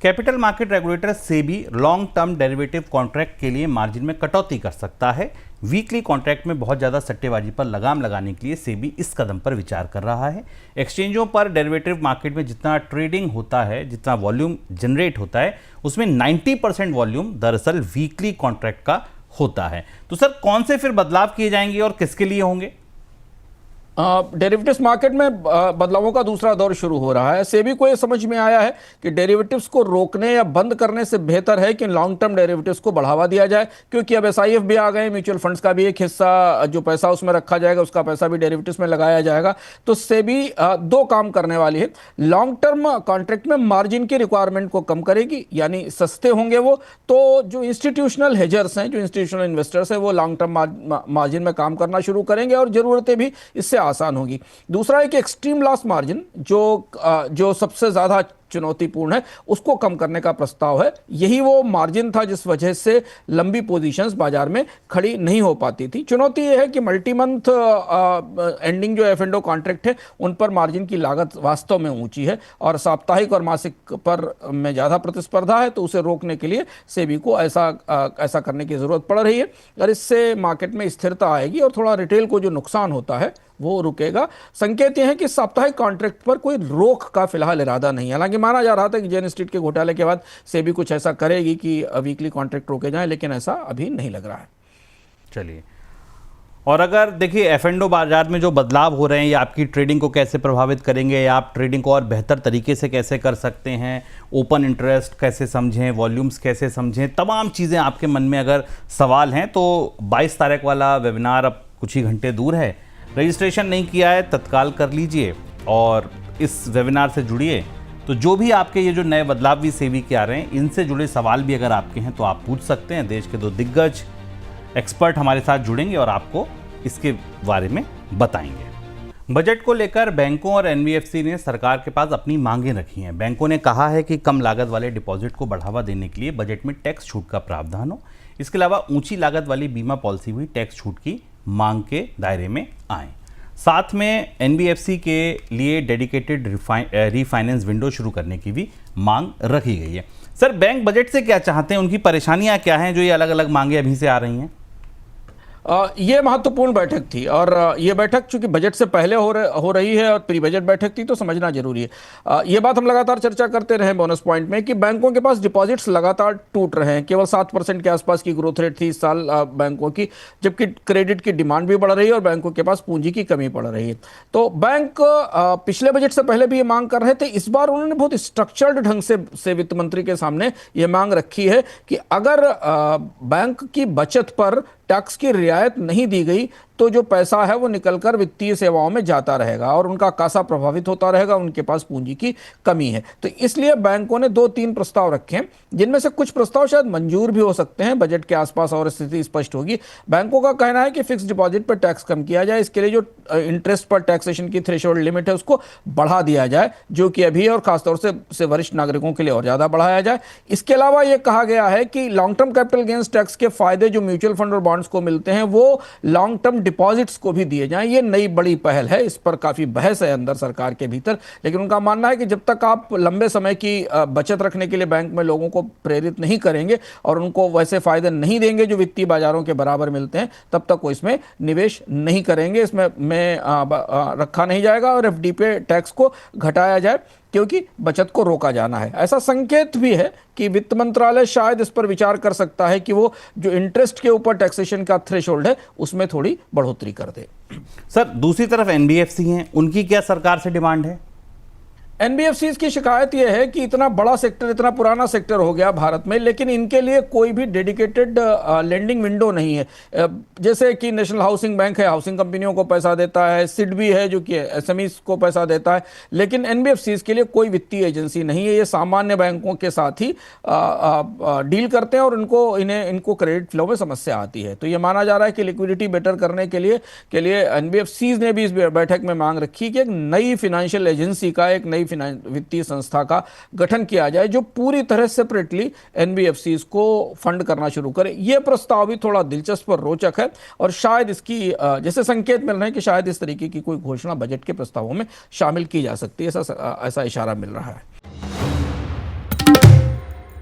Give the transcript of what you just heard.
Capital market regulator SEBI long term derivative contract के लिए margin में कटौती कर सकता है। वीकली कॉन्ट्रैक्ट में बहुत ज़्यादा सट्टेबाजी पर लगाम लगाने के लिए सेबी इस कदम पर विचार कर रहा है। एक्सचेंजों पर डेरिवेटिव मार्केट में जितना ट्रेडिंग होता है, जितना वॉल्यूम जनरेट होता है, उसमें 90% वॉल्यूम दरअसल वीकली कॉन्ट्रैक्ट का होता है। तो सर, कौन से फिर बदलाव किए जाएंगे और किसके लिए होंगे? डेरिवेटिव्स मार्केट में बदलावों का दूसरा दौर शुरू हो रहा है। सेबी को यह समझ में आया है कि डेरिवेटिव्स को रोकने या बंद करने से बेहतर है कि लॉन्ग टर्म डेरिवेटिव्स को बढ़ावा दिया जाए, क्योंकि अब एसआईएफ भी आ गए, म्यूचुअल फंड्स का भी एक हिस्सा जो पैसा उसमें रखा जाएगा उसका पैसा भी डेरिवेटिव्स में लगाया जाएगा। तो सेबी दो काम करने वाली है। लॉन्ग टर्म कॉन्ट्रैक्ट में मार्जिन की रिक्वायरमेंट को कम करेगी, यानी सस्ते होंगे वो, तो जो इंस्टीट्यूशनल हेजर्स हैं, जो इंस्टीट्यूशनल इन्वेस्टर्स हैं, वो लॉन्ग टर्म मार्जिन में काम करना शुरू करेंगे और जरूरतें भी इससे आसान होगी। दूसरा है कि एक्सट्रीम लॉस मार्जिन जो सबसे ज्यादा चुनौतीपूर्ण है, उसको कम करने का प्रस्ताव है। यही वो मार्जिन था जिस वजह से लंबी पोजीशंस बाजार में खड़ी नहीं हो पाती थी। चुनौती यह है कि मल्टी मंथ एंडिंग जो एफ&ओ कॉन्ट्रैक्ट है, उन पर मार्जिन की लागत वास्तव में ऊंची है और साप्ताहिक और मासिक पर में ज्यादा प्रतिस्पर्धा है, तो उसे रोकने के लिए सेबी को ऐसा करने की जरूरत पड़ रही है और इससे मार्केट में स्थिरता आएगी और थोड़ा रिटेल को जो नुकसान होता है वो रुकेगा। संकेत यह है कि साप्ताहिक कॉन्ट्रैक्ट पर कोई रोक का फिलहाल इरादा नहीं है। हालांकि माना जा रहा था कि जेन स्ट्रीट के घोटाले के बाद सेबी कुछ ऐसा करेगी कि वीकली कॉन्ट्रैक्ट रोके जाएं, लेकिन ऐसा अभी नहीं लग रहा है। चलिए, और अगर देखिए एफ&ओ बाजार में जो बदलाव हो रहे हैं, ये आपकी ट्रेडिंग को कैसे प्रभावित करेंगे, या आप ट्रेडिंग को और बेहतर तरीके से कैसे कर सकते हैं, ओपन इंटरेस्ट कैसे समझें, वॉल्यूम्स कैसे समझें, तमाम चीज़ें आपके मन में अगर सवाल हैं तो 22 तारीख वाला वेबिनार अब कुछ ही घंटे दूर है। रजिस्ट्रेशन नहीं किया है तत्काल कर लीजिए और इस वेबिनार से जुड़िए। तो जो भी आपके ये जो नए बदलाव भी सेबी के आ रहे हैं, इनसे जुड़े सवाल भी अगर आपके हैं तो आप पूछ सकते हैं। देश के 2 दिग्गज एक्सपर्ट हमारे साथ जुड़ेंगे और आपको इसके बारे में बताएंगे। बजट को लेकर बैंकों और एनबीएफसी ने सरकार के पास अपनी मांगें रखी हैं। बैंकों ने कहा है कि कम लागत वाले डिपॉजिट को बढ़ावा देने के लिए बजट में टैक्स छूट का प्रावधान हो। इसके अलावा ऊंची लागत वाली बीमा पॉलिसी भी टैक्स छूट की मांग के दायरे में आए। साथ में एनबीएफसी के लिए डेडिकेटेड रीफाइनेंस विंडो शुरू करने की भी मांग रखी गई है। सर, बैंक बजट से क्या चाहते हैं, उनकी परेशानियां क्या हैं जो ये अलग अलग मांगे अभी से आ रही हैं? ये महत्वपूर्ण बैठक थी और ये बैठक चूंकि बजट से पहले हो रही है और प्री बजट बैठक थी, तो समझना जरूरी है। ये बात हम लगातार चर्चा करते रहे बोनस पॉइंट में कि बैंकों के पास डिपॉजिट्स लगातार टूट रहे हैं। केवल 7% के आसपास की ग्रोथ रेट थी इस साल बैंकों की, जबकि क्रेडिट की डिमांड भी बढ़ रही है और बैंकों के पास पूंजी की कमी पड़ रही है। तो बैंक पिछले बजट से पहले भी ये मांग कर रहे थे। इस बार उन्होंने बहुत स्ट्रक्चर्ड ढंग से वित्त मंत्री के सामने ये मांग रखी है कि अगर बैंक की बचत पर टैक्स की रियायत नहीं दी गई तो जो पैसा है वो निकलकर वित्तीय सेवाओं में जाता रहेगा और उनका कासा प्रभावित होता रहेगा, उनके पास पूंजी की कमी है। तो इसलिए बैंकों ने 2-3 प्रस्ताव रखे हैं, जिनमें से कुछ प्रस्ताव शायद मंजूर भी हो सकते हैं बजट के आसपास और स्थिति स्पष्ट होगी। बैंकों का कहना है कि फिक्स डिपॉजिट पर टैक्स कम किया जाए, इसके लिए जो इंटरेस्ट पर टैक्सेशन की थ्रेशोल्ड लिमिट है उसको बढ़ा दिया जाए, जो कि अभी और खासतौर से वरिष्ठ नागरिकों के लिए और ज्यादा बढ़ाया जाए। इसके अलावा यह कहा गया है कि long term capital gains tax के फायदे जो म्यूचुअल फंड और बॉन्ड्स को मिलते हैं वो लॉन्ग टर्म डिपॉजिट्स को भी दिए जाएं। ये नई बड़ी पहल है, इस पर काफी बहस है अंदर सरकार के भीतर, लेकिन उनका मानना है कि जब तक आप लंबे समय की बचत रखने के लिए बैंक में लोगों को प्रेरित नहीं करेंगे और उनको वैसे फायदे नहीं देंगे जो वित्तीय बाजारों के बराबर मिलते हैं, तब तक वो इसमें निवेश नहीं करेंगे, इसमें रखा नहीं जाएगा और एफडी पे टैक्स को घटाया जाए, क्योंकि बचत को रोका जाना है। ऐसा संकेत भी है कि वित्त मंत्रालय शायद इस पर विचार कर सकता है कि वो जो इंटरेस्ट के ऊपर टैक्सेशन का थ्रेशोल्ड है उसमें थोड़ी बढ़ोतरी कर दे। सर, दूसरी तरफ एनबीएफसी हैं, उनकी क्या सरकार से डिमांड है? एनबीएफसीज की शिकायत यह है कि इतना बड़ा सेक्टर, इतना पुराना सेक्टर हो गया भारत में, लेकिन इनके लिए कोई भी डेडिकेटेड लेंडिंग विंडो नहीं है। जैसे कि नेशनल हाउसिंग बैंक है, हाउसिंग कंपनियों को पैसा देता है, सिडबी है जो कि एसएमईज को पैसा देता है, लेकिन एनबीएफसीज के लिए कोई वित्तीय एजेंसी नहीं है। ये सामान्य बैंकों के साथ ही डील करते हैं और इनको क्रेडिट फ्लो में समस्या आती है। तो ये माना जा रहा है कि लिक्विडिटी बेटर करने के लिए एनबीएफसीज ने भी इस बैठक में मांग रखी कि एक नई फाइनेंशियल एजेंसी का, एक नई वित्तीय संस्था का गठन किया जाए जो पूरी तरह सेपरेटली एनबीएफसीज को फंड करना शुरू करे। यह प्रस्ताव भी थोड़ा दिलचस्प और रोचक है और शायद इसकी जैसे संकेत मिल रहे हैं कि शायद इस तरीके की कोई घोषणा बजट के प्रस्तावों में शामिल की जा सकती है, ऐसा इशारा मिल रहा है।